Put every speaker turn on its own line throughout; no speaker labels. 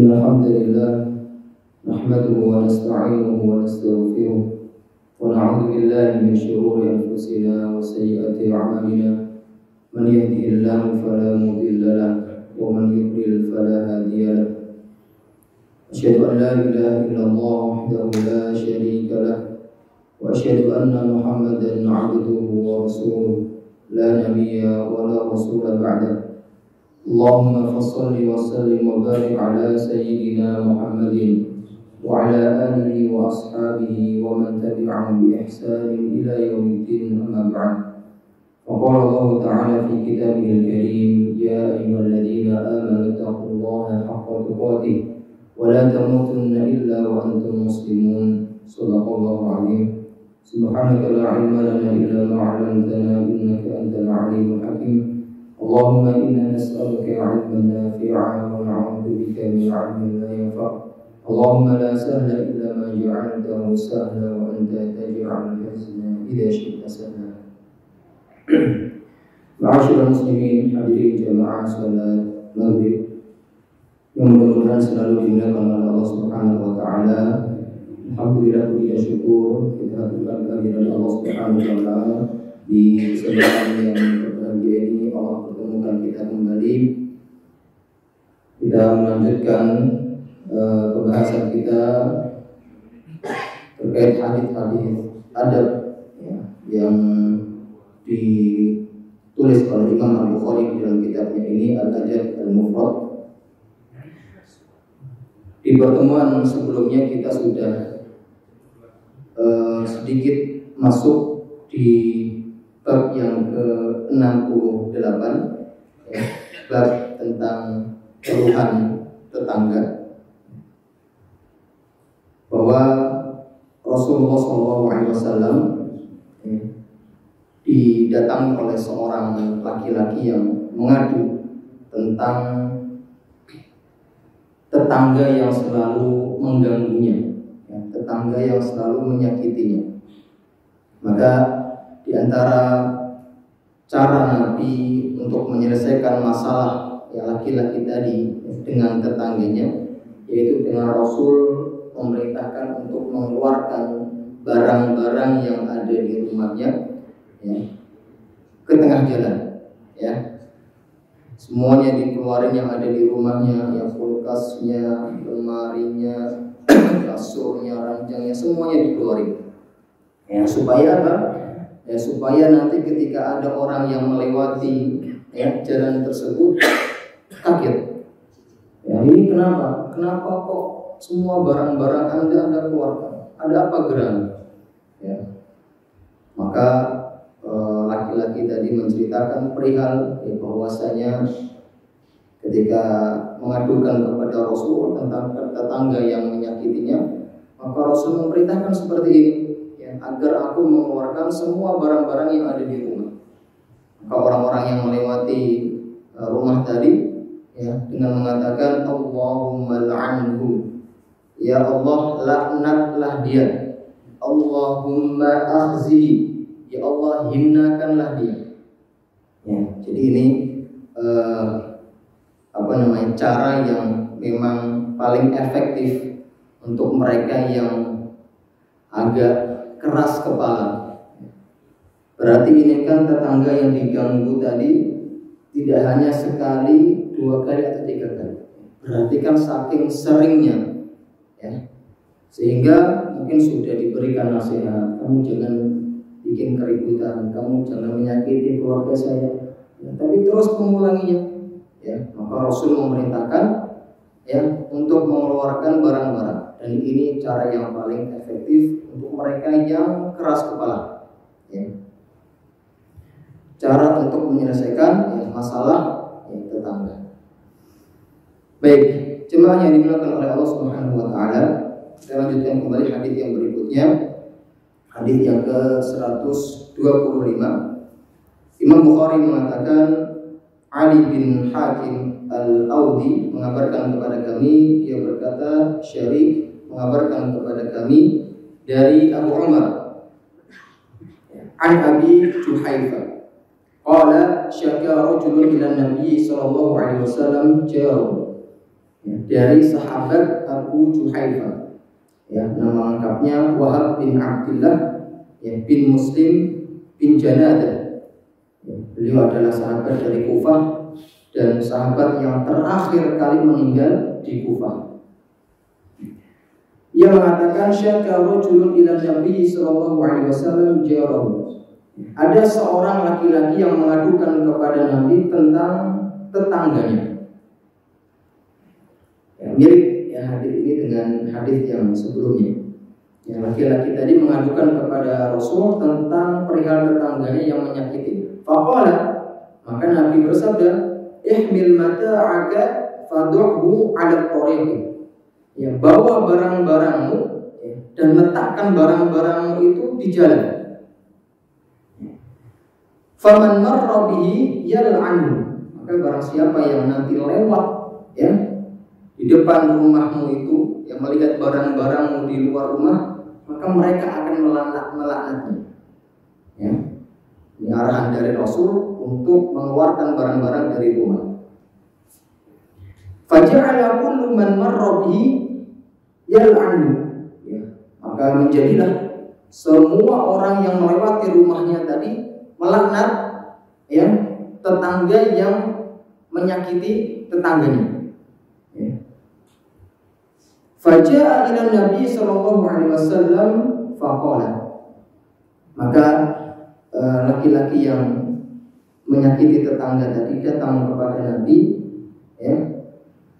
إن الحمد لله نحمده ونستعينه ونستغفره ونعوذ بالله من شرور أنفسنا وسيئات أعمالنا من يهده الله فلا مضل له ومن يضلل فلا هادي له أشهد أن لا إله إلا الله وحده لا شريك له وأشهد أن محمدا عبده ورسوله لا نبي ولا رسول بعده اللهم فصل وسلم وبارك على سيدنا محمد وعلى آله وأصحابه ومن تبعهم بإحسان إلى يوم الدين أما بعد وقال الله تعالى في كتابه الكريم يا أيها الذين آمنوا اتقوا الله حق تقاته ولا تموتن إلا وأنتم مسلمون صدق الله العظيم سبحانك لا علم لنا إلا ما علمتنا إنك أنت العليم الحكيم اللهم إنا نسألك علما نافعا ونعوذ بك من علم لا ينفع اللهم لا سهل إلا ما جعلته سهلا وأنت تجعل الحزن إذا شئت سهلا. Ma'asyiral muslimin, hadirin jamaah salat maghrib yang mudah-mudahan selalu dimuliakan oleh Allah Subhanahu wa taala. Alhamdulillah puji dan syukur kita haturkan kehadiran Allah Subhanahu wa taala di kesempatan yang berbahagia ini. Allah pertemukan kita kembali. Kita melanjutkan pembahasan kita terkait hadis-hadis adab ya, yang ditulis oleh Imam Al-Bukhari dalam kitabnya ini Al-Adab Al-Mufrad. Di pertemuan sebelumnya kita sudah sedikit masuk di bab yang ke-68 ya, bab tentang keluhan tetangga, bahwa Rasulullah SAW didatangi oleh seorang laki-laki yang mengadu tentang tetangga yang selalu mengganggunya, ya, tetangga yang selalu menyakitinya. Maka di antara cara Nabi untuk menyelesaikan masalah ya laki-laki tadi dengan tetangganya, yaitu dengan Rasul memerintahkan untuk mengeluarkan barang-barang yang ada di rumahnya ya, ke tengah jalan ya. Semuanya dikeluarin yang ada di rumahnya, ya kulkasnya, lemarinya, kasurnya, ranjangnya, semuanya dikeluarin. Ya, supaya apa? Ya, supaya nanti ketika ada orang yang melewati ya jalan tersebut kaget. Ya, ini kenapa? Kenapa kok semua barang-barang Anda keluarkan? Ada apa gerangan? Ya. Maka laki-laki tadi menceritakan perihal ya, bahwasanya ketika mengadukan kepada Rasul tentang tetangga yang menyakitinya, maka Rasul memerintahkan seperti ini ya, agar aku mengeluarkan semua barang-barang yang ada di rumah. Maka orang-orang yang melewati rumah tadi ya, dengan mengatakan Allahumma la'anhu, ya Allah laknatlah dia, Allahumma akhzihi, ya Allah hinakanlah dia. Ya, jadi ini cara yang memang paling efektif untuk mereka yang agak keras kepala. Berarti ini kan tetangga yang diganggu tadi tidak hanya sekali, 2 kali atau 3 kali. Berarti kan saking seringnya ya. Sehingga mungkin sudah diberikan nasihat, kamu jangan bikin keributan, kamu jangan menyakiti keluarga saya ya, tapi terus mengulanginya ya. Maka Rasul memerintahkan ya untuk mengeluarkan barang-barang, dan ini cara yang paling efektif untuk mereka yang keras kepala ya. Cara untuk menyelesaikan ya, masalah ya, tetangga. Baik, jemaah yang dimuliakan oleh Allah Subhanahu wa taala, kita lanjutkan kembali hadis yang berikutnya. Hadis yang ke-125. Imam Bukhari mengatakan Ali bin Hakim Al-Audi mengabarkan kepada kami, dia berkata Syarif mengabarkan kepada kami dari Abu Umar an Abi Juhaifa qala syaka rajulun ila Nabi sallallahu alaihi wasallam jarum ya, dari sahabat Abu Juhaifah, ya, nama lengkapnya Wahab bin Abdullah, ya, bin Muslim bin Janadah. Ya, beliau adalah sahabat dari Kufah dan sahabat yang terakhir kali meninggal di Kufah. Ia mengatakan syaka rajulun ila Nabi sallallahu alaihi wasallam jarahu. Ada seorang laki-laki yang mengadukan kepada Nabi tentang tetangganya. Ya, mirip ya hadis ini dengan hadis yang sebelumnya. Ya, laki-laki tadi mengadukan kepada Rasul tentang perihal tetangganya yang menyakiti. Faqala, maka Nabi bersabda, ihmil mata'aka fad'uhu 'ala tariq. Ya, bawa barang-barangmu, ya, dan letakkan barang-barangmu itu di jalan. Faman marra bihi yal'anhu, maka barang siapa yang nanti lewat, ya, di depan rumahmu itu, yang melihat barang-barangmu di luar rumah, maka mereka akan melaknatnya. Ya. Ini arahan dari Rasul untuk mengeluarkan barang-barang dari rumah. Faja'ala kullu man marra bihi yal'anhu, ya, maka menjadilah semua orang yang melewati rumahnya tadi melaknat, ya, tetangga yang menyakiti tetangganya. Ya. Faja'a ila Nabi sallallahu alaihi wasallam faqala, maka laki-laki yang menyakiti tetangga tadi datang kepada Nabi, ya,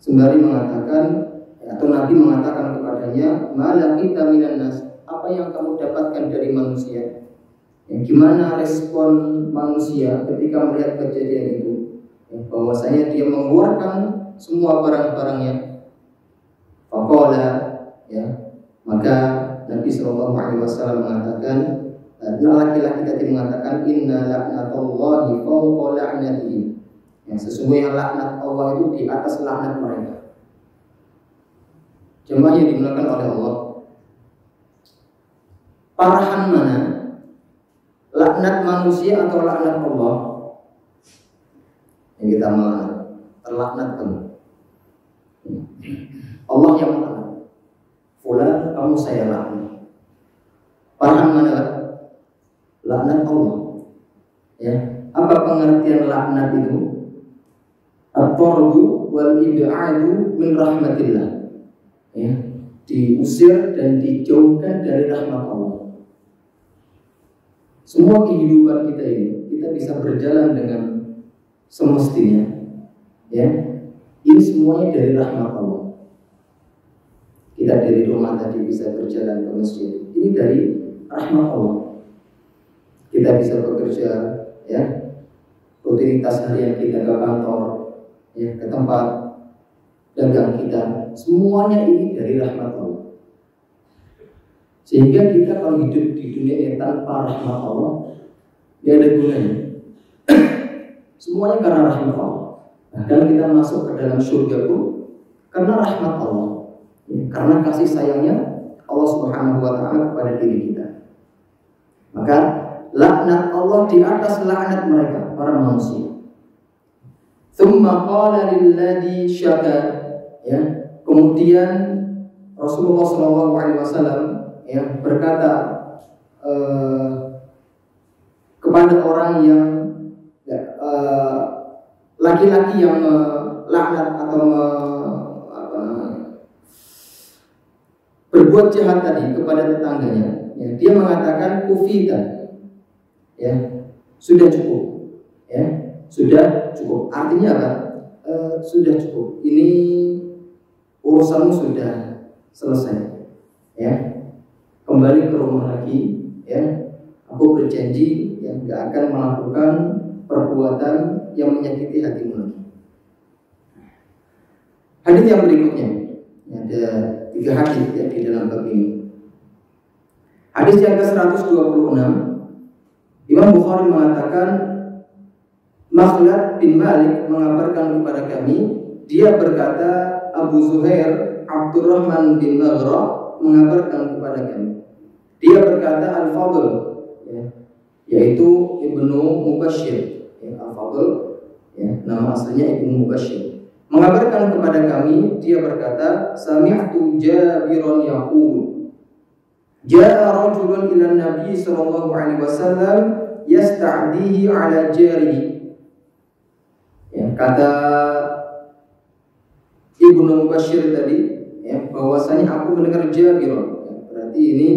sembari mengatakan, atau Nabi mengatakan kepadanya, "Ma laqita minan nas?" Apa yang kamu dapatkan dari manusia? Ya, gimana respon manusia ketika melihat kejadian itu? Ya, bahwasanya dia mengeluarkan semua barang-barangnya. Faqala, ya, maka Nabi sallallahu alaihi wasallam mengatakan, laki-laki tadi mengatakan, inna la'natullahi fawqa la'natihi. Ya, sesungguhnya laknat Allah itu di atas laknat mereka. Jemaah yang dimuliakan oleh Allah, parahan mana? Laknat manusia atau laknat Allah? Yang kita melaknat, terlaknat kamu. Allah yang melaknat. Fulan, kamu saya laknat. Parahan mana? Laknat Allah. Ya, apa pengertian laknat itu? At-tardu wal ib'adu min rahmatillah. Ya, diusir dan dijauhkan dari rahmat Allah. Semua kehidupan kita ini, kita bisa berjalan dengan semestinya, ya. Ini semuanya dari rahmat Allah. Kita dari rumah tadi bisa berjalan ke masjid, ini dari rahmat Allah. Kita bisa bekerja, ya, rutinitas harian kita ke kantor, ya, ke tempat dagang kita, semuanya ini dari rahmat Allah. Sehingga kita kalau hidup di dunia ini tanpa rahmat Allah, ya ada gunanya. Semuanya karena rahmat Allah. Bahkan kita masuk ke dalam surga pun karena rahmat Allah, ya, karena kasih sayangnya Allah Subhanahu wa Ta'ala kepada diri kita. Maka laknat Allah di atas laknat mereka, para manusia. Tsumma qala lilladzi syaka, ya, kemudian Rasulullah sallallahu alaihi wasallam, ya, berkata kepada orang yang, ya, laki-laki yang melaknat atau berbuat jahat tadi kepada tetangganya, ya, dia mengatakan kufita, ya, sudah cukup, ya, sudah cukup. Artinya apa? Sudah cukup. Ini urusanmu sudah selesai, ya. Kembali ke rumah lagi, ya. Aku berjanji, ya, gak akan melakukan perbuatan yang menyakiti hatimu lagi. Hadis yang berikutnya, ya, ada 3 hadis, ya, di dalam bab ini. Hadis yang ke-126, Imam Bukhari mengatakan, Makhlad bin Malik mengabarkan kepada kami, dia berkata, Abu Zuhair Abdurrahman bin Maghrah mengabarkan kepada kami, dia berkata Al-Fadl, ya, yaitu Ibnu Mubashir, ya, Al-Fadl, ya, nama aslinya Ibnu Mubashir, mengabarkan kepada kami, dia berkata, sami'tu Jabiran yaqul, ja'a rajulun ila Nabi sallallahu alaihi wasallam yasta'dihi ala jarihi. Ya, kata Ibnu Mubashir tadi, ya, bahwasanya aku mendengar Jabir. Ya, berarti ini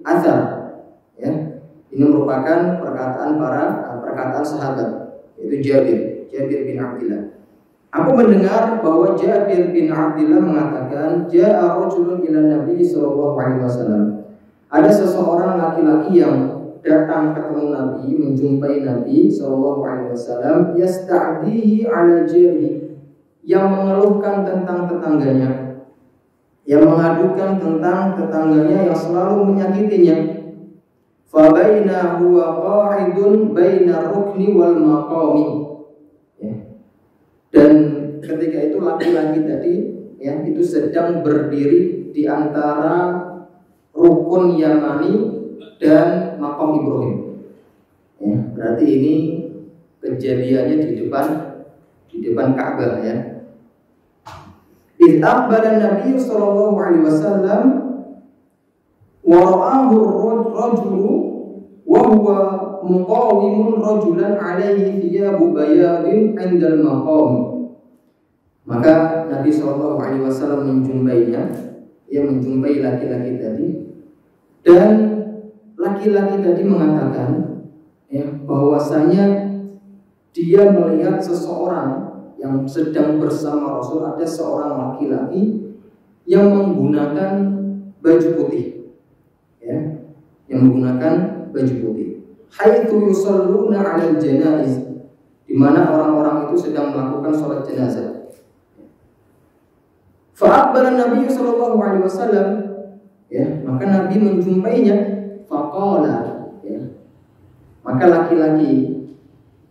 azar, ya. Ini merupakan perkataan sahabat, yaitu Jabir bin Abdullah. Aku mendengar bahwa Jabir bin Abdullah mengatakan, ja'a rajulun ila Nabi sallallahu alaihi wasallam. Ada seseorang laki-laki yang datang ketemu Nabi, menjumpai Nabi sallallahu alaihi wasallam, yasta'dihi ala jarihi, yang mengeluhkan tentang tetangganya, yang mengadukan tentang tetangganya yang selalu menyakitinya. Fa baina huwa qa'idun baina rukni wal maqami. Ya. Dan ketika itu laki-laki tadi, ya, itu sedang berdiri di antara rukun Yamani dan maqam Ibrahim. Ya, berarti ini kejadiannya di depan Ka'bah, ya. Iqbala Nabi sallallahu alaihi wasallam wa ra'ahu ar-rajulu wa huwa muqawimun rajulan alaihi thiyabu bayadin 'inda al-maqam. Maka Nabi sallallahu alaihi wasallam menjumpainya, ia menjumpai laki-laki tadi, dan laki-laki tadi mengatakan, ya, bahwasanya dia melihat seseorang yang sedang bersama Rasul, ada seorang laki-laki yang menggunakan baju putih, ya, yang menggunakan baju putih. Haitsu yusalluna 'alal janaiz, di mana orang-orang itu sedang melakukan sholat jenazah. Fa'aqbala Nabi sallallahu alaihi wasallam, ya, maka Nabi menjumpainya. Faqala, ya, maka laki-laki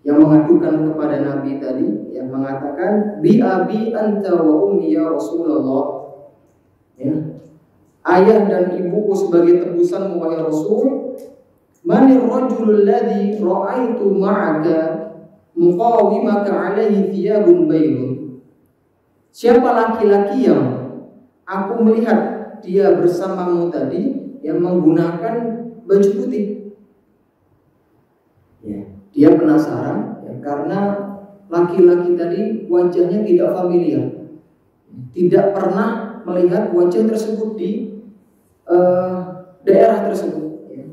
yang mengadukan kepada Nabi tadi, yang mengatakan, bi abi anta wa ummi ya Rasulullah, ya, ayah dan ibuku sebagai tebusan wahai Rasul. Manir rajulul ladzi ra'aitu ma'aka muqawimaka alaihi thiyabun baydun. Siapa laki-laki yang aku melihat dia bersamamu tadi yang menggunakan baju putih? Ya, dia penasaran, ya, karena laki-laki tadi wajahnya tidak familiar, tidak pernah melihat wajah tersebut di daerah tersebut. Ya.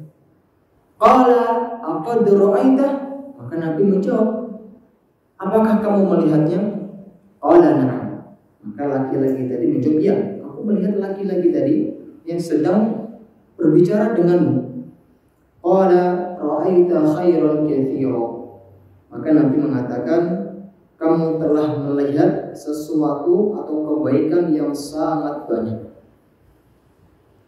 Qala aqad ra'aitah, maka Nabi menjawab, apakah kamu melihatnya? Qala na'am. Maka laki-laki tadi menjawab, ya, aku melihat laki-laki tadi yang sedang berbicara denganmu. Qala ra'aita khairan katsira. Maka Nabi mengatakan, kamu telah melihat sesuatu atau kebaikan yang sangat banyak.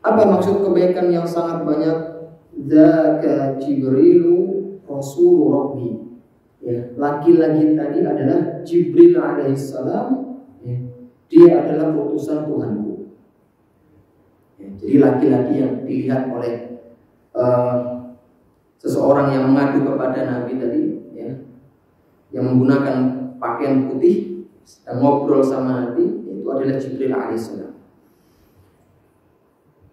Apa maksud kebaikan yang sangat banyak? Dzaka Jibrilu Rasul Rabbi. Ya, laki-laki tadi adalah Jibril alaihissalam. Ya, dia adalah utusan Tuhanku. Ya, jadi laki-laki yang dilihat oleh seseorang yang mengadu kepada Nabi tadi, ya, yang menggunakan pakaian putih dan ngobrol sama Nabi, itu adalah Jibril alaihissalam.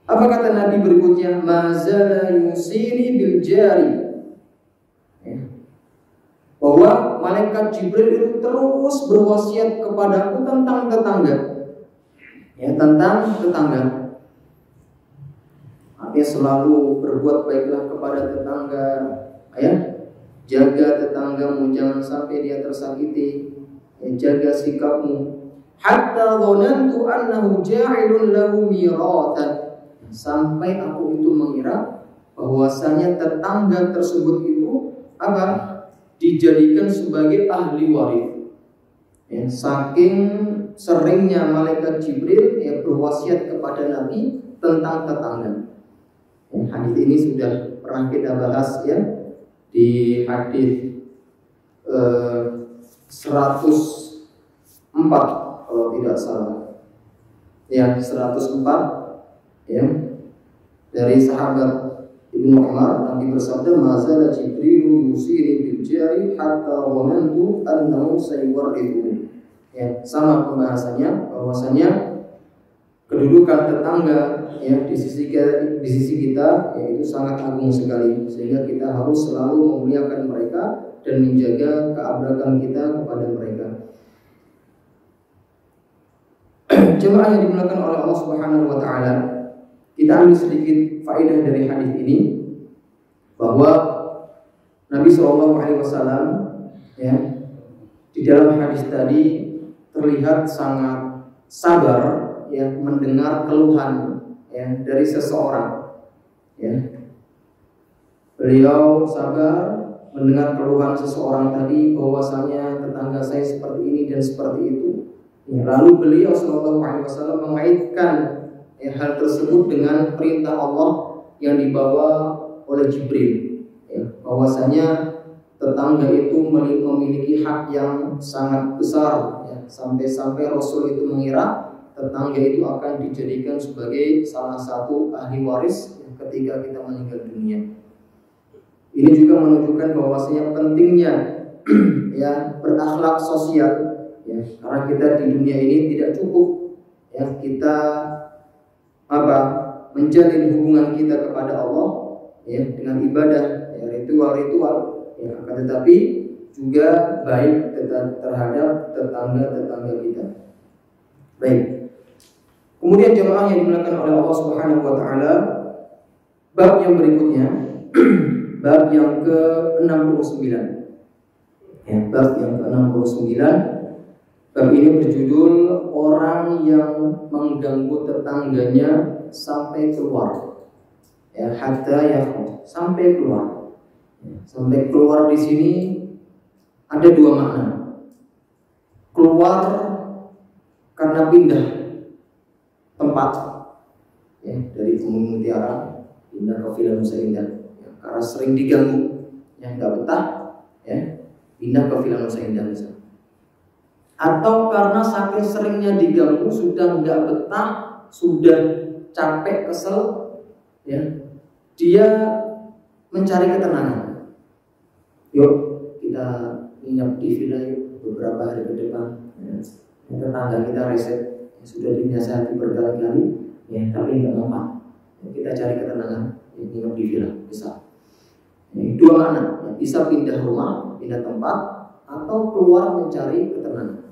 Apa kata Nabi berikutnya? Mazala yusini bil jari, ya, bahwa malaikat Jibril itu terus berwasiat kepadaku tentang tetangga, ya, tentang tetangga. Artinya selalu berbuat baiklah kepada tetangga, ya, jaga tetanggamu, jangan sampai dia tersakiti, ya, jaga sikapmu. Hatta dhanantu annahu ja'ilun lahu miratan, sampai aku itu mengira bahwasanya tetangga tersebut itu apa? Dijadikan sebagai ahli waris. Ya, saking seringnya malaikat Jibril, ya, berwasiat kepada Nabi tentang tetangga. Ya, hadis ini sudah pernah kita bahas, ya, di hadis 104 kalau tidak salah, ya, 104, ya, dari sahabat Ibnu Umar. Nabi bersabda, mazala Jibril yusini bil jari hatta dhanantu annahu sayuwarrithu. ya sama pembahasannya, bahwasanya kedudukan tetangga ya di sisi kita yaitu sangat agung sekali, sehingga kita harus selalu memuliakan mereka dan menjaga keabrakan kita kepada mereka. Jemaah yang dimuliakan oleh Allah Subhanahu wa taala, kita ambil sedikit faedah dari hadis ini bahwa Nabi Shallallahu alaihi wasallam ya di dalam hadis tadi terlihat sangat sabar ya mendengar keluhan ya dari seseorang ya. Beliau sabar mendengar keluhan seseorang tadi bahwasanya tetangga saya seperti ini dan seperti itu. Ya, lalu beliau Shallallahu alaihi wasallam mengaitkan ya, hal tersebut dengan perintah Allah yang dibawa oleh Jibril ya, bahwasanya tetangga itu memiliki hak yang sangat besar ya, sampai-sampai Rasul itu mengira tetangga itu akan dijadikan sebagai salah satu ahli waris ya, ketika kita meninggal dunia. Ini juga menunjukkan bahwasanya pentingnya ya berakhlak sosial ya, karena kita di dunia ini tidak cukup ya kita menjalin hubungan kita kepada Allah ya dengan ibadah ya, ritual-ritual ya, akan tetapi juga baik terhadap tetangga-tetangga kita. Baik. Kemudian jemaah yang dimuliakan oleh Allah Subhanahu wa taala, bab yang berikutnya bab yang ke-69. Ya, bab yang ke-69. Bab ini berjudul orang yang mengganggu tetangganya sampai keluar. Ya, hatta yakhruj, sampai keluar. Ya, sampai keluar di sini ada dua makna. Keluar karena pindah tempat. Ya, dari Bumi Mutiara pindah ke Villa Nusa Indah. Ya, karena sering diganggu, yang enggak betah, ya, pindah ke Villa Nusa Indah misalnya. Atau karena saking seringnya diganggu sudah enggak betah, sudah capek, kesel, ya, dia mencari ketenangan. Yuk kita nginap di villa yuk beberapa hari ke depan. Ya, tetangga kita reset, ya, sudah dinasihati berkali-kali, ya, tapi enggak mau. Ya, kita cari ketenangan, ya, nginap di villa bisa. Ya, dua makna, ya, bisa pindah rumah, pindah tempat, atau keluar mencari ketenangan.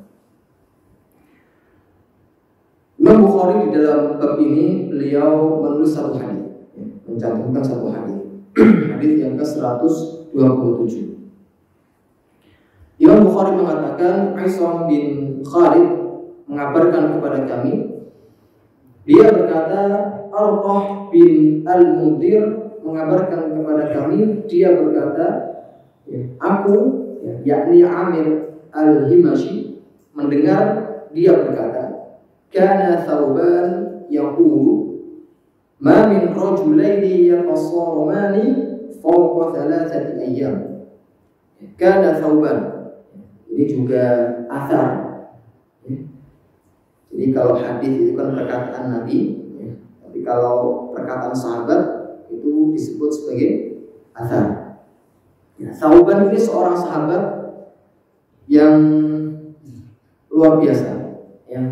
Imam Bukhari di dalam bab ini beliau menulis satu hadis, ya, mencantumkan satu hadis, hadis yang ke-127. Imam Bukhari mengatakan Aisyah bin Khalid mengabarkan kepada kami, dia berkata Arqah bin Al-Mundhir mengabarkan kepada kami, dia berkata ya, aku ya, yakni Amir Al-Himashi mendengar dia berkata kana Thawban yaqulu ma min rajulaini yatasarmani fawqa thalathati ayyam. Kana Thawban, ini juga athar ya. Jadi kalau hadis itu kan perkataan Nabi ya. Tapi kalau perkataan sahabat itu disebut sebagai athar ya. Thawban ini seorang sahabat yang luar biasa ya.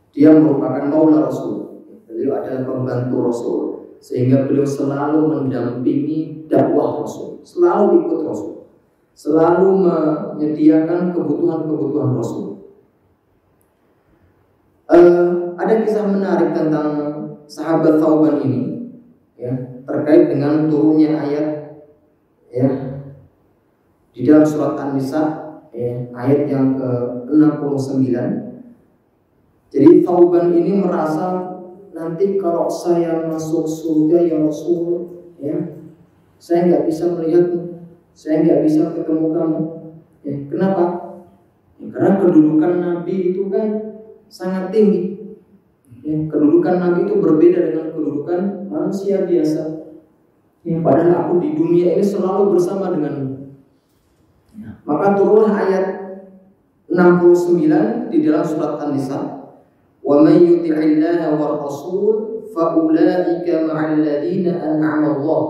Dia merupakan maula Rasul. Beliau adalah pembantu Rasul, sehingga beliau selalu mendampingi dakwah Rasul, selalu ikut Rasul, selalu menyediakan kebutuhan-kebutuhan Rasul. Ada kisah menarik tentang sahabat Thawban ini, ya, terkait dengan turunnya ayat, ya, di dalam surat An-Nisa, ya, ayat yang ke-69. Jadi Thawban ini merasa nanti kalau saya masuk surga ya Rasul, ya, saya nggak bisa melihatmu, saya nggak bisa ketemu kamu. Ya, kenapa? Ya, karena kedudukan Nabi itu kan sangat tinggi. Ya, kedudukan Nabi itu berbeda dengan kedudukan manusia biasa. Ya, padahal aku di dunia ini selalu bersama denganmu. Ya, maka turunlah ayat 69 di dalam surat An-Nisa. Wa may yuti'illaha war rasul fa ulaika ma'al ladzina an'ama Allah.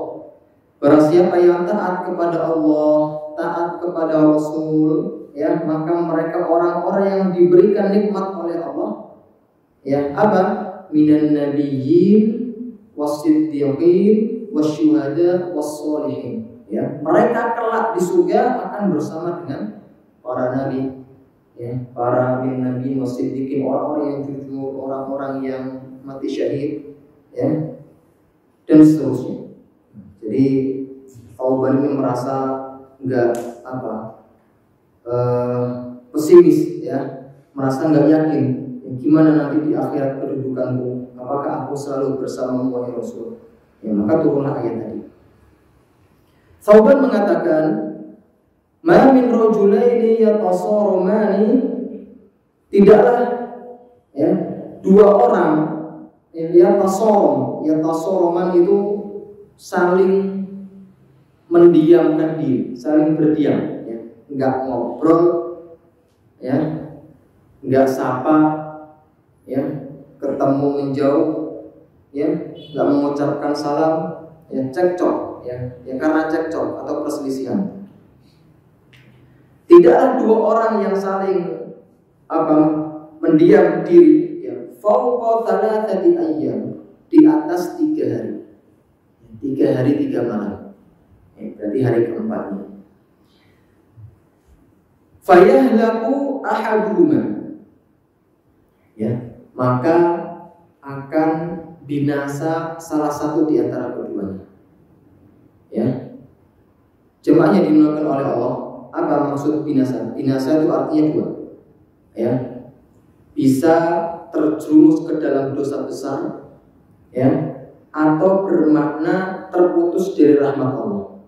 Barang siapa yang taat kepada Allah, taat kepada Rasul, ya, maka mereka orang-orang yang diberikan nikmat oleh Allah, ya apa? Minan nabiyyin wasiddiqin wasyuhada wassolihin. Ya, mereka kelak di surga akan bersama dengan para nabi, ya, para nabi wasiddiqin, orang-orang yang jujur, orang-orang yang mati syahid, ya, dan seterusnya. Jadi Thauban ini merasa enggak pesimis, ya, merasa enggak yakin, gimana nanti di akhirat kedudukanku, apakah aku selalu bersamamu wahai Rasul. Ya, maka turunlah ayat tadi. Thauban mengatakan, ma min rajulaini yatasarumani, tidaklah, ya, dua orang yatasaruman itu saling mendiamkan diri, saling berdiam, ya, enggak ngobrol, ya, enggak sapa, ya, ketemu menjauh, ya, enggak mengucapkan salam, ya, cekcok, ya, karena cekcok atau perselisihan. Tidaklah dua orang yang saling mendiam diri, ya, fawqa thalathati ayyam, di atas 3 hari. 3 hari 3 malam. Ya, berarti hari keempatnya. Fayahlaku ahaduhuma, ya, maka akan binasa salah satu di antara keduanya. Ya, jemaahnya dimuliakan oleh Allah. Apa maksud binasa? Binasa itu artinya 2, ya, bisa terjerumus ke dalam dosa besar, ya, atau bermakna terputus dari rahmat Allah.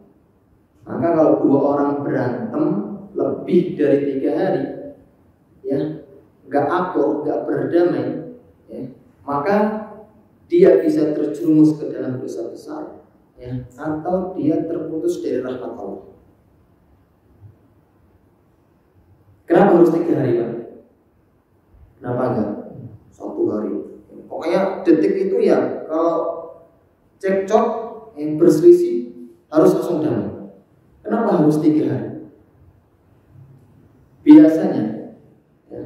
Maka kalau 2 orang berantem lebih dari 3 hari, ya, gak akur, gak berdamai, ya, maka dia bisa terjerumus ke dalam dosa besar, ya, atau dia terputus dari rahmat Allah. Kenapa harus 3 hari, Pak? Kenapa enggak 1 hari? Pokoknya detik itu, ya, kalau cekcok, yang berselisih harus langsung damai. Kenapa harus 3 hari? Biasanya, ya,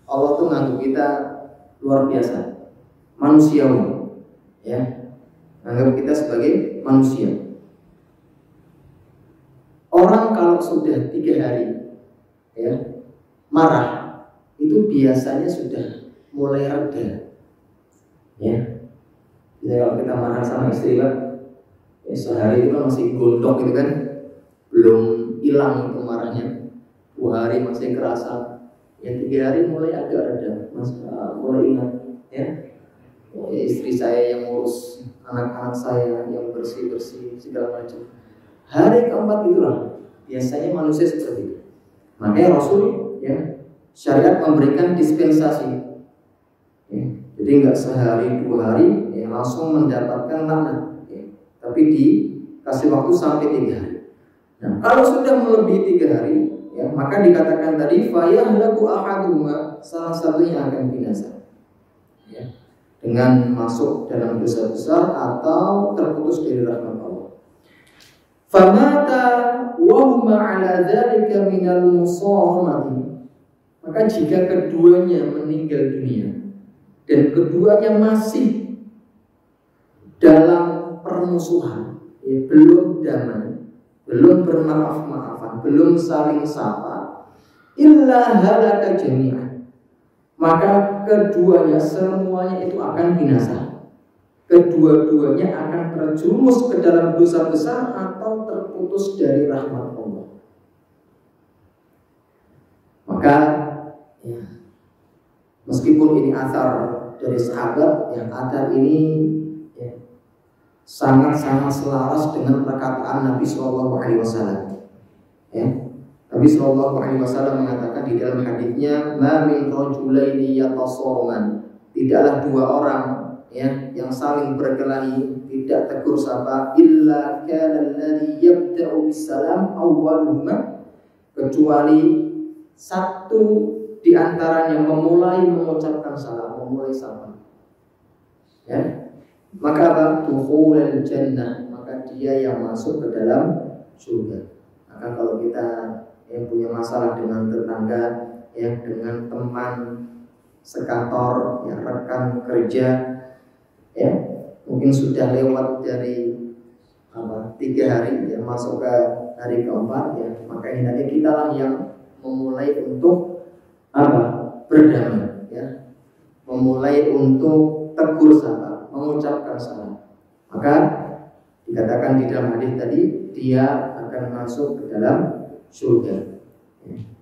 Allah tuh nganggap kita luar biasa, manusiawi, ya, nganggap kita sebagai manusia. Orang kalau sudah 3 hari, ya, marah, itu biasanya sudah mulai reda, ya. Jadi kalau kita marah sama istri, Pak, ya, sehari itu kan masih gondok gitu kan, belum hilang itu marahnya. 2 hari masih kerasa, ya, 3 hari mulai agak reda, mulai ingat, ya, istri saya yang ngurus anak-anak saya, yang bersih-bersih segala macam. Hari keempat itulah biasanya manusia seperti itu. Makanya Rasul, ya, syariat memberikan dispensasi, ya, jadi enggak sehari 2 hari, ya, langsung mendapatkan laknat, ya, tapi dikasih waktu sampai 3 hari. Nah, kalau sudah melebihi 3 hari, ya, maka dikatakan tadi fayahlaku ahaduhuma, salah satunya akan binasa, ya, dengan masuk dalam dosa besar atau terputus dari rahmat Allah. Famata wa huma ala dzalika minal musawamati, maka jika keduanya meninggal dunia dan keduanya masih dalam permusuhan, ya, belum damai, belum bermaaf-maafan, belum saling sapa, illa halaka jami'an, maka keduanya semuanya itu akan binasa. Kedua-duanya akan terjerumus ke dalam dosa besar atau terputus dari rahmat Allah. Maka, ya, meskipun ini athar dari sahabat, yang athar ini, ya, sangat-sangat selaras dengan perkataan Nabi SAW. Ya, Nabi SAW mengatakan di dalam hadisnya, ma min rajulaini yatasawman, tidaklah 2 orang, ya, yang saling berkelahi, tidak tegur sapa, illa kana alladhi yabda'u bisalam awwaluhuma, kecuali satu di antaranya memulai mengucapkan salam, memulai sapa, ya, maka apa? Dukhulul jannah, maka dia yang masuk ke dalam surga. Maka kalau kita yang punya masalah dengan tetangga, ya dengan teman sekantor, ya rekan kerja, ya mungkin sudah lewat dari 3 hari, ya masuk ke hari keempat, ya maka hendaknya kita lah yang memulai untuk berdamai, ya memulai untuk tegur sapa, mengucapkan salam. Maka dikatakan di dalam hadis tadi, dia akan masuk ke dalam surga.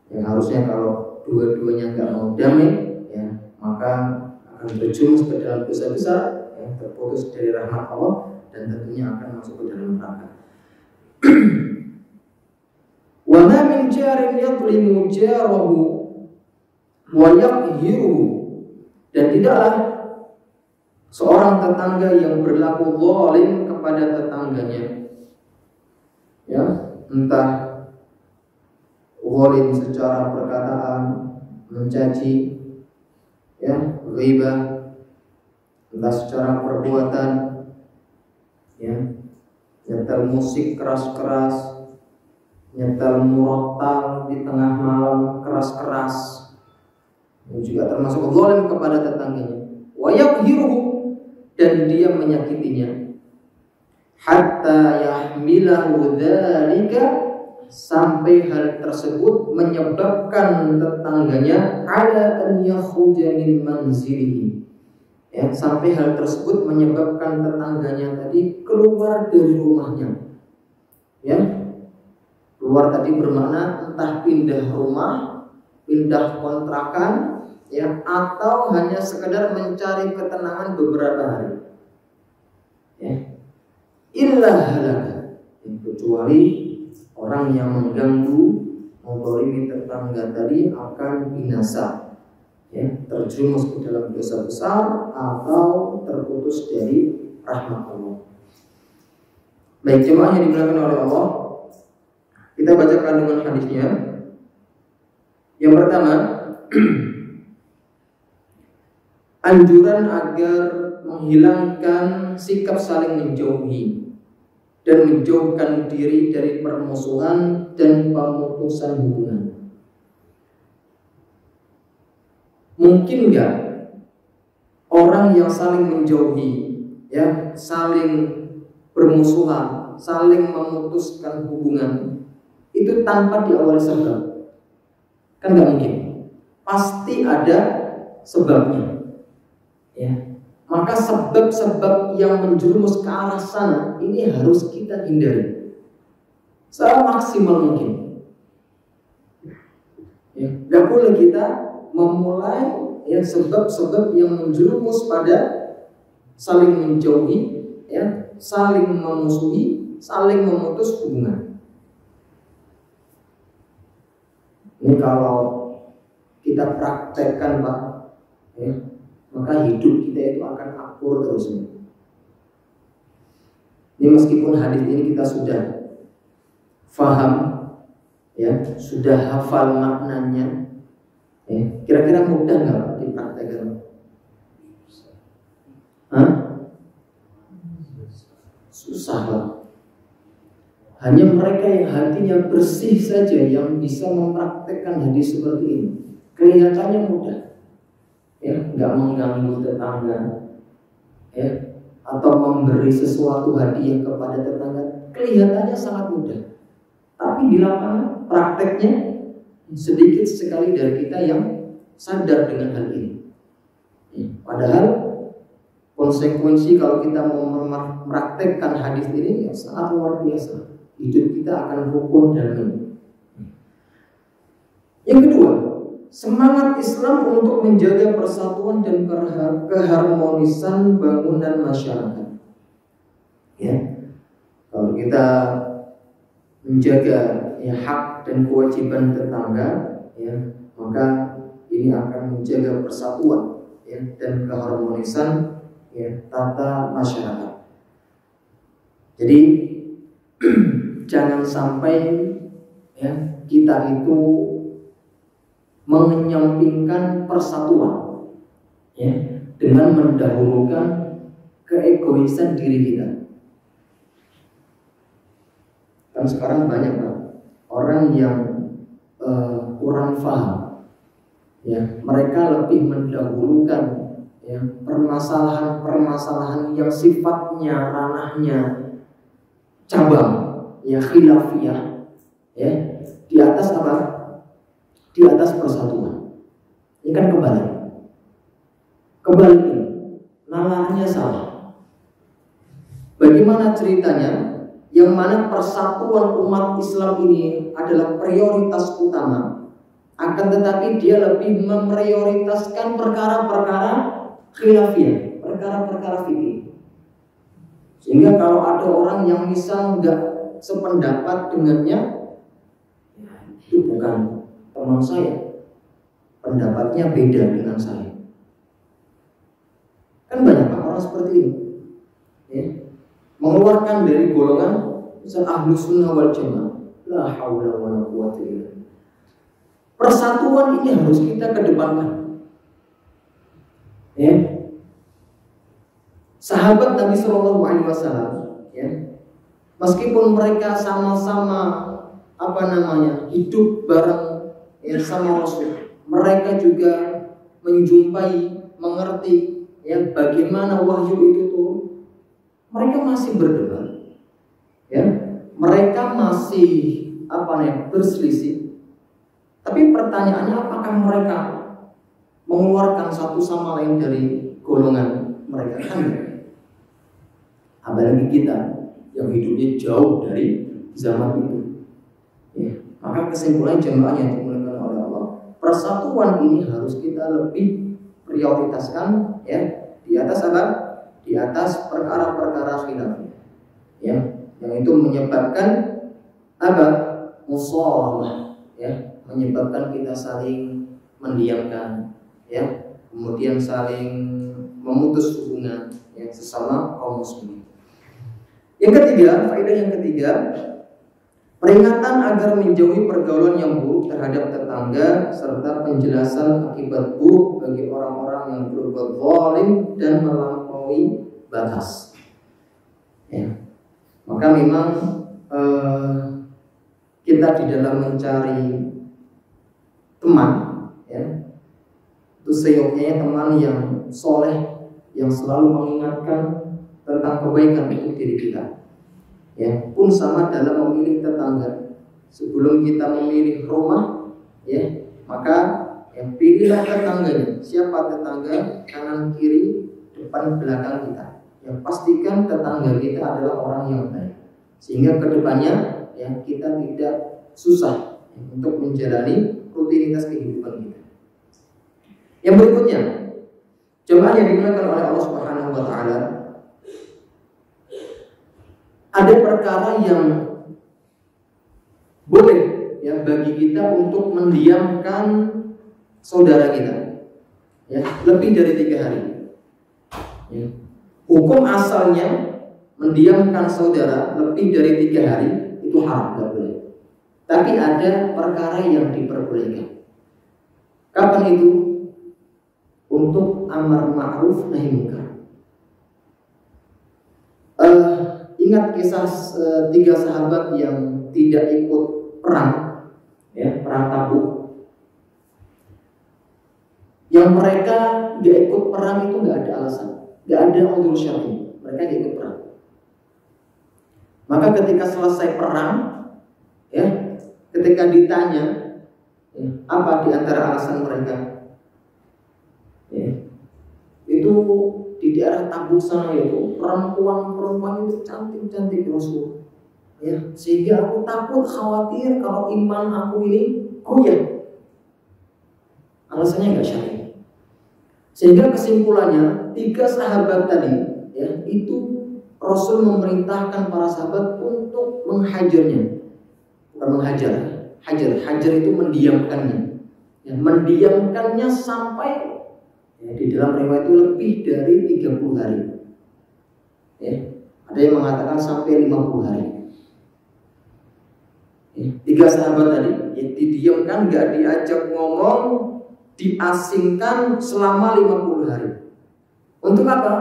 Yang harusnya kalau dua-duanya nggak mau damai, ya maka akan terjumus ke dalam dosa besar, ya, terputus dari rahmat Allah, dan tentunya akan masuk ke dalam neraka. Wa ma min jarin yadlimu jarahu wa yaqhiruhu, dan tidaklah seorang tetangga yang berlaku zalim kepada tetangganya, ya entah zalim secara perkataan, mencaci, ya ghibah, entah secara perbuatan, ya nyetel musik keras-keras, nyetel murotal di tengah malam keras-keras, ini juga termasuk zalim kepada tetangganya. Wa yaqhiruhu, dan dia menyakitinya, hatta yahmilahu dzalika, sampai hal tersebut menyebabkan tetangganya ala an yakhruja min manzilihi, ya sampai hal tersebut menyebabkan tetangganya tadi keluar dari rumahnya, ya keluar tadi bermakna entah pindah rumah, pindah kontrakan, ya atau hanya sekedar mencari ketenangan beberapa hari, ya illa halaka, kecuali orang yang mengganggu, menzalimi tetangga tadi akan binasa, ya terjerumus ke dalam dosa besar atau terputus dari rahmat Allah. Baik jemaah yang dimuliakan oleh Allah, kita baca kandungan hadisnya. Yang pertama, anjuran agar menghilangkan sikap saling menjauhi dan menjauhkan diri dari permusuhan dan pemutusan hubungan. Mungkin enggak orang yang saling menjauhi, ya saling bermusuhan, saling memutuskan hubungan itu tanpa diawali sebab? Kan enggak mungkin. Pasti ada sebabnya, ya. Maka sebab-sebab yang menjerumus ke arah sana ini harus kita hindari semaksimal mungkin. Ya, gak boleh kita memulai, ya sebab-sebab yang menjerumus pada saling menjauhi, ya saling memusuhi, saling memutus hubungan. Ini kalau kita praktekkan, Pak, ya, maka hidup kita itu akan akur terus. Ini meskipun hadis ini kita sudah faham, ya sudah hafal maknanya, ya, kira-kira mudah nggak dipraktekkan? Susah, Pak. Hanya mereka yang hatinya bersih saja yang bisa mempraktekkan hadis seperti ini. Kelihatannya mudah, ya nggak mengganggu tetangga, ya atau memberi sesuatu hadiah kepada tetangga, kelihatannya sangat mudah. Tapi di lapangan prakteknya sedikit sekali dari kita yang sadar dengan hal ini. Padahal konsekuensi kalau kita mau mempraktekkan hadis ini ya sangat luar biasa. Hidup kita akan rukun dan damai. Yang kedua, semangat Islam untuk menjaga persatuan dan keharmonisan bangunan masyarakat. Ya, kalau kita menjaga ya hak dan kewajiban tetangga, ya maka ini akan menjaga persatuan, ya dan keharmonisan, ya tata masyarakat. Jadi jangan sampai ya kita itu mengenyampingkan persatuan, ya dengan mendahulukan keegoisan diri kita. Kan sekarang banyak orang yang kurang paham, Ya, mereka lebih mendahulukan ya permasalahan-permasalahan yang sifatnya ranahnya cabang ya khilafiyah ya di atas apa? Di atas persatuan. Ini kan kebalik. Kebalik ini nalarnya salah. Bagaimana ceritanya? Yang mana persatuan umat Islam ini adalah prioritas utama, akan tetapi dia lebih memprioritaskan perkara-perkara khilafiyah, perkara-perkara fikih. Sehingga kalau ada orang yang misal nggak sependapat dengannya, itu bukan teman saya, pendapatnya beda dengan saya. Kan banyak orang seperti ini, ya. Mengeluarkan dari golongan misal Ahlus Sunnah wal Jamaah. La haula wala quwwata illa billah. Persatuan ini harus kita kedepankan. Ya. Sahabat Nabi Shallallahu Alaihi Wasallam, ya, meskipun mereka sama-sama hidup bareng ya, sama Rasul, mereka juga menjumpai, mengerti ya bagaimana wahyu itu turun. Mereka masih berdebat, ya, mereka masih berselisih. Tapi pertanyaannya, apakah mereka mengeluarkan satu sama lain dari golongan mereka? Kan? Apalagi kita yang hidupnya jauh dari zaman itu. Ya, maka kesimpulan jemaah yang dimuliakan oleh Allah, persatuan ini harus kita lebih prioritaskan ya di atas apa? Di atas perkara-perkara khilaf, ya, yang itu menyebabkan apa? Musawarah, ya, menyebabkan kita saling mendiamkan, ya, kemudian saling memutus hubungan yang sesama kaum muslimin. Yang ketiga, faedah yang ketiga, peringatan agar menjauhi pergaulan yang buruk terhadap tetangga serta penjelasan akibat buruk bagi orang-orang yang berbuat zalim dan melampaui batas. Ya. Maka memang kita di dalam mencari teman, ya, itu seyogyanya teman yang soleh, yang selalu mengingatkan tentang kebaikan untuk diri kita. Ya, pun sama dalam memilih tetangga. Sebelum kita memilih rumah, ya, maka yang pilihlah tetangganya. Siapa tetangga? Kanan, kiri, depan, belakang kita. Yang pastikan tetangga kita adalah orang yang baik. Sehingga kedepannya, ya, kita tidak susah ya, untuk menjalani rutinitas kehidupan kita. Yang berikutnya, jemaah yang dimuliakan oleh Allah Subhanahu wa taala, ada perkara yang boleh ya bagi kita untuk mendiamkan saudara kita, ya, lebih dari 3 hari. Ya. Hukum asalnya mendiamkan saudara lebih dari 3 hari itu haram, tidak boleh. Tapi ada perkara yang diperbolehkan. Kapan itu? Untuk amar ma'ruf nahi munkar. Ingat kisah 3 sahabat yang tidak ikut perang, ya, perang Tabuk. Yang mereka tidak ikut perang itu nggak ada alasan, nggak ada uzur syar'i. Mereka tidak ikut perang. Maka ketika selesai perang, ya, ketika ditanya, ya, apa di antara alasan mereka, ya, itu di daerah Tabuk sana itu perempuan itu cantik Rasul, ya, sehingga aku takut khawatir kalau iman aku ini goyah. Alasannya nggak syar'i. Sehingga kesimpulannya 3 sahabat tadi, ya, itu Rasul memerintahkan para sahabat untuk menghajarnya. Bukan menghajar, hajar itu mendiamkannya, ya, mendiamkannya sampai, ya, di dalam riwayat itu lebih dari 30 hari. Ya, ada yang mengatakan sampai 50 hari. Ya, 3 sahabat tadi ya, didiamkan, gak diajak ngomong, diasingkan selama 50 hari. Untuk apa?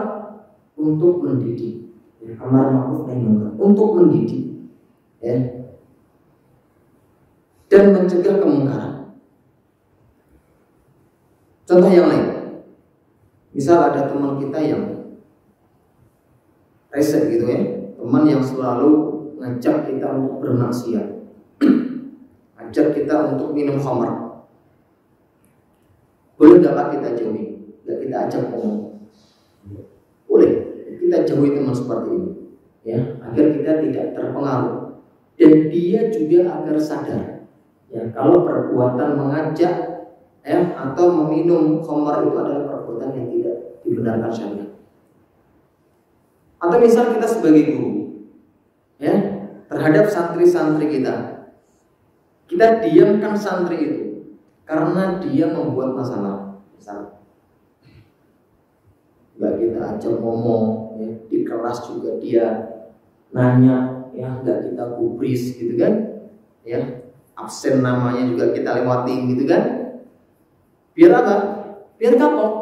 Untuk mendidik. Ya, amar ma'ruf nahi munkar. Untuk mendidik, ya, dan mencegah kemungkaran. Contoh yang lain, misal ada teman kita yang rese gitu ya, teman yang selalu ngajak kita untuk bermaksiat, ngajak kita untuk minum khamar. Boleh gak kita jauhi? Gak kita ajak ngomong? Boleh, kita jauhi teman seperti ini, ya, agar kita tidak terpengaruh dan dia juga agar sadar, ya, kalau perbuatan mengajak atau meminum khamar itu adalah perbuatan yang tidak dibenarkan syariat. Atau misal kita sebagai guru, ya, terhadap santri-santri kita diamkan santri itu karena dia membuat masalah, misal nggak kita ajak ngomong, ya, di kelas juga dia nanya, ya, nggak kita gubris gitu kan, ya, absen namanya juga kita lewatin gitu kan. Biar apa? Biar kapok,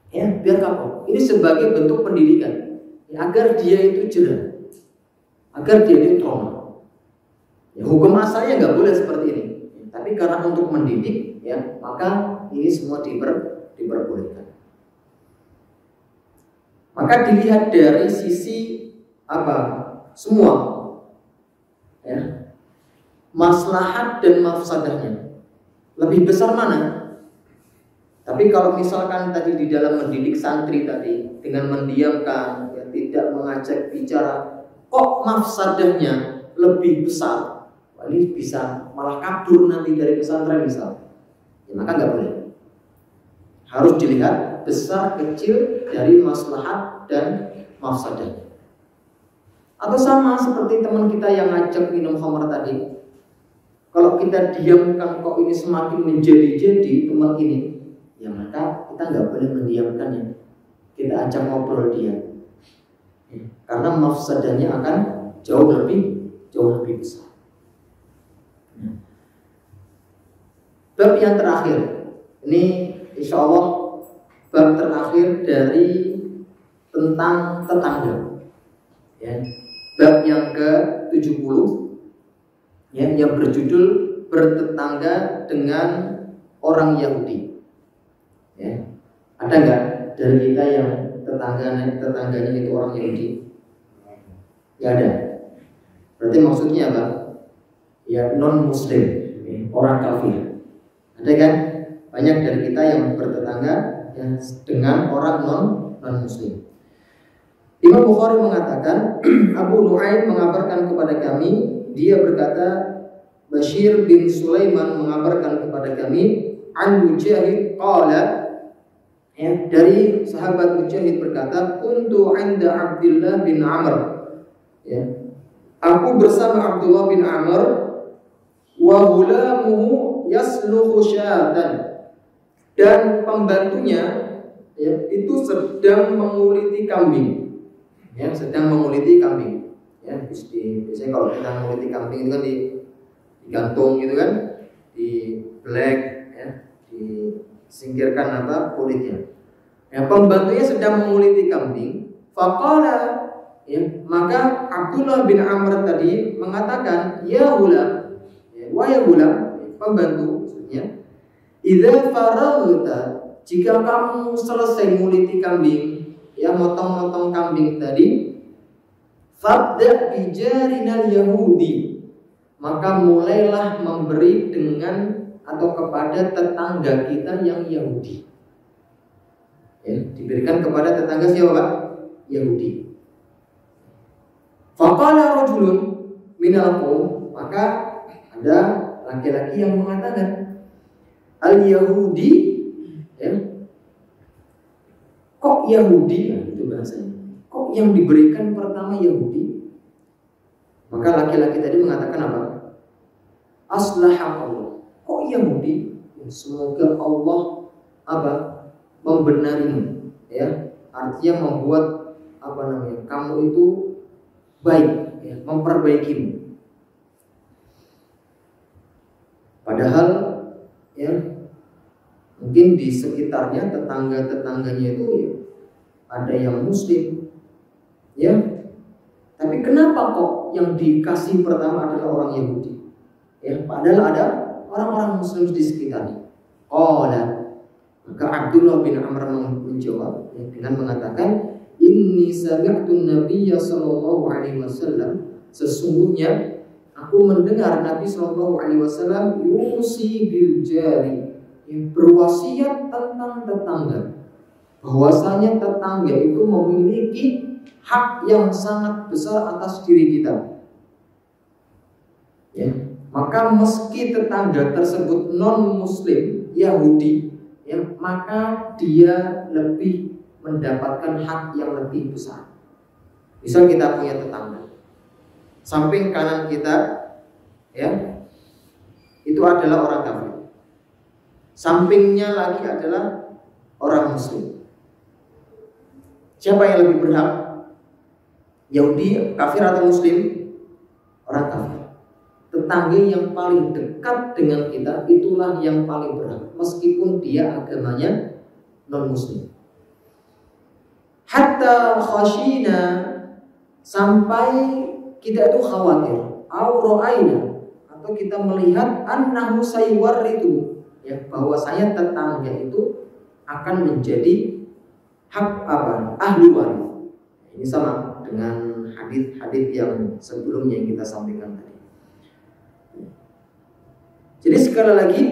ya, biar kapok. Ini sebagai bentuk pendidikan, ya, agar dia itu jerah, agar dia itu trauma. Ya, hukum asalnya nggak boleh seperti ini, ya, tapi karena untuk mendidik, ya, maka ini semua diperbolehkan. Maka dilihat dari sisi apa? Semua, ya, maslahat dan mafsadahnya. Lebih besar mana? Tapi kalau misalkan tadi di dalam mendidik santri tadi dengan mendiamkan, ya, tidak mengajak bicara, kok mafsadahnya lebih besar, wah, ini bisa malah kabur nanti dari pesantren misal, ya, maka nggak boleh. Harus dilihat besar kecil dari maslahat dan mafsadahnya. Atau sama seperti teman kita yang ngajak minum khamar tadi, kalau kita diamkan kok ini semakin menjadi-jadi teman ini, ya, maka kita nggak boleh mendiamkannya. Kita ajak ngobrol dia, ya, karena mafsadahnya akan jauh lebih besar. Bab yang terakhir, ini insya Allah bab terakhir dari tentang tetangga, ya. Bab yang ke-70, ya, yang berjudul bertetangga dengan orang Yahudi. Ya. Ada nggak dari kita yang tetangganya itu orang Yahudi? Nggak ada. Berarti maksudnya apa? Ya, non Muslim, ya, orang kafir. Ada kan? Banyak dari kita yang bertetangga, ya, dengan orang non Muslim. Imam Bukhari mengatakan, Abu Nu'aim mengabarkan kepada kami, dia berkata, Bashir bin Sulaiman mengabarkan kepada kami, an Mujahid qala, ya, dari sahabat Mujahid berkata, kuntu 'inda Abdullah bin Amr, ya, aku bersama Abdullah bin Amr, wa ghulamuhu yasluhu syatan, dan pembantunya, ya, itu sedang menguliti kambing. Ya, sedang menguliti kambing. Ya, biasanya kalau kita menguliti kambing itu kan digantung gitu kan, di black, ya, disingkirkan apa kulitnya. Ya, pembantunya sedang menguliti kambing. Faqala, ya, maka Abdullah bin Amr tadi mengatakan, ya gulam, ya, wahai gulam, pembantu maksudnya, idza faraghta, jika kamu selesai menguliti kambing, ya, motong-motong kambing tadi, fabda bijarinal Yahudi, maka mulailah memberi dengan atau kepada tetangga kita yang Yahudi. Ya, diberikan kepada tetangga siapa, Pak? Yahudi. Faqala rajulun minal qaum, maka ada laki-laki yang mengatakan, al-Yahudi, ya, kok Yahudi? Nah, itu bahasanya. Kok yang diberikan pertama Yahudi? Maka laki-laki tadi mengatakan apa? Aslahakallah. Kok Yahudi? Ya, semoga Allah apa? Membenarimu, ya. Artinya membuat apa namanya? Kamu itu baik, ya, memperbaikimu. Padahal, ya, mungkin di sekitarnya tetangga-tetangganya itu, ya, ada yang Muslim, ya. Tapi kenapa kok yang dikasih pertama adalah orang Yahudi? Ya, padahal ada orang-orang Muslim di sekitarnya. Qala, Maka Abdullah bin Amr menjawab dengan mengatakan, inni sami'tu Nabiyya sallallahu alaihi wasallam, sesungguhnya aku mendengar Nabi sallallahu alaihi wasallam yusi bil jari, yang berwasiat tentang tetangga, bahwasanya tetangga itu memiliki hak yang sangat besar atas diri kita. Ya, maka meski tetangga tersebut non muslim Yahudi, ya, maka dia lebih mendapatkan hak yang lebih besar. Misal kita punya tetangga, samping kanan kita, ya, itu adalah orang kafir, sampingnya lagi adalah orang muslim. Siapa yang lebih berhak? Yahudi, kafir atau muslim? Orang kafir. Tetangga yang paling dekat dengan kita itulah yang paling berhak, meskipun dia agamanya non muslim. Hatta khashina, sampai kita itu khawatir, auraina, atau kita melihat annahu sayuwarritu, ya, bahwa saya tetangga itu akan menjadi hak apa? Ahli waris. Ini sama dengan hadis-hadis yang sebelumnya yang kita sampaikan tadi. Jadi sekali lagi,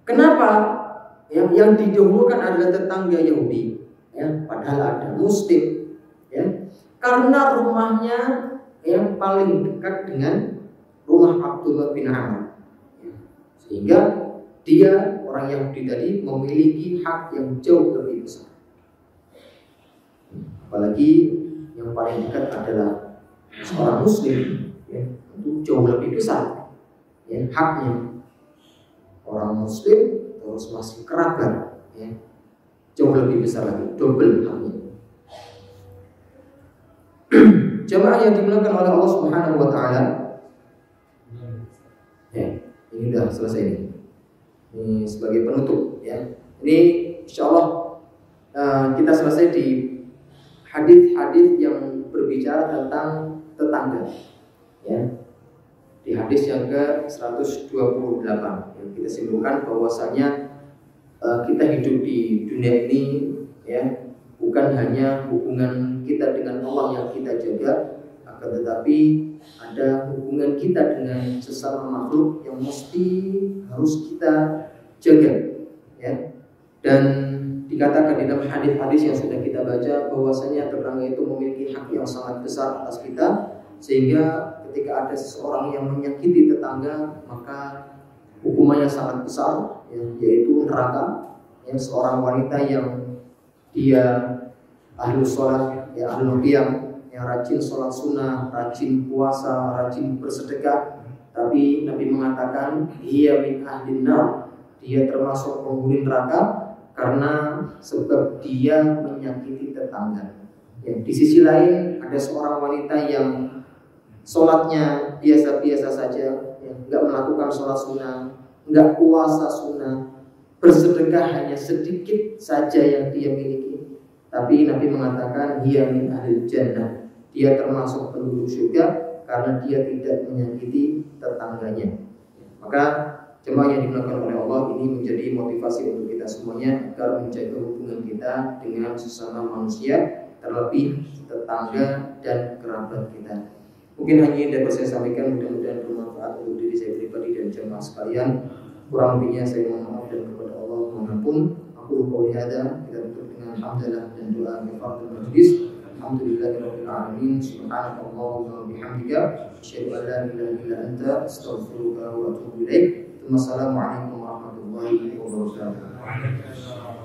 kenapa yang didahulukan adalah tetangga Yahudi, ya, padahal ada muslim, ya, karena rumahnya yang paling dekat dengan rumah Abdullah bin Amr, ya, sehingga dia orang Yahudi tadi memiliki hak yang jauh lebih besar. Apalagi yang paling dekat adalah seorang muslim, ya, itu jauh lebih besar, ya, haknya. Orang muslim terus masih kerabat, ya, jauh lebih besar lagi, double haknya. Jamaah yang dimuliakan oleh Allah Subhanahu wa taala. Ya, ini sudah selesai ini. Ini sebagai penutup, ya. Ini insyaallah kita selesai di hadis-hadis yang berbicara tentang tetangga, ya. Di hadis yang ke-128 yang kita simpulkan bahwasanya kita hidup di dunia ini, ya, bukan hanya hubungan kita dengan Allah yang kita jaga, akan tetapi ada hubungan kita dengan sesama makhluk yang mesti harus kita jaga, ya. Dan dikatakan di dalam hadis-hadis yang sudah kita baca bahwasanya tetangga itu memiliki hak yang sangat besar atas kita, sehingga ketika ada seseorang yang menyakiti tetangga maka hukumannya sangat besar, ya, yaitu neraka. Ya, seorang wanita yang dia ahlu sholat, ya, ahlu qiyam, yang rajin sholat sunnah, rajin puasa, rajin bersedekah, tapi Nabi mengatakan dia min ahlin nar, dia termasuk penghuni neraka karena sebab dia menyakiti tetangga. Ya, di sisi lain ada seorang wanita yang sholatnya biasa-biasa saja, ya, nggak melakukan sholat sunnah, nggak puasa sunnah, bersedekah hanya sedikit saja yang dia miliki, tapi Nabi mengatakan dia min ahlil jannah, dia termasuk penduduk surga karena dia tidak menyakiti tetangganya. Maka jemaah yang dimuliakan oleh Allah, ini menjadi motivasi untuk kita semuanya agar menjaga hubungan kita dengan sesama manusia, terlebih tetangga dan kerabat kita. Mungkin hanya yang dapat saya sampaikan, mudah-mudahan bermanfaat untuk diri saya pribadi dan jemaah sekalian. Kurang lebihnya saya mohon maaf dan kepada Allah mohon ampun. Aku qouli hada, kita tutup dengan hamdalah dan doa kafaratul majlis. Alhamdulillahirabbil alamin. Subhanakallahumma wa bihamdika asyhadu an la ilaha illa anta astaghfiruka wa atubu ilaik. Wassalamualaikum warahmatullahi wabarakatuh.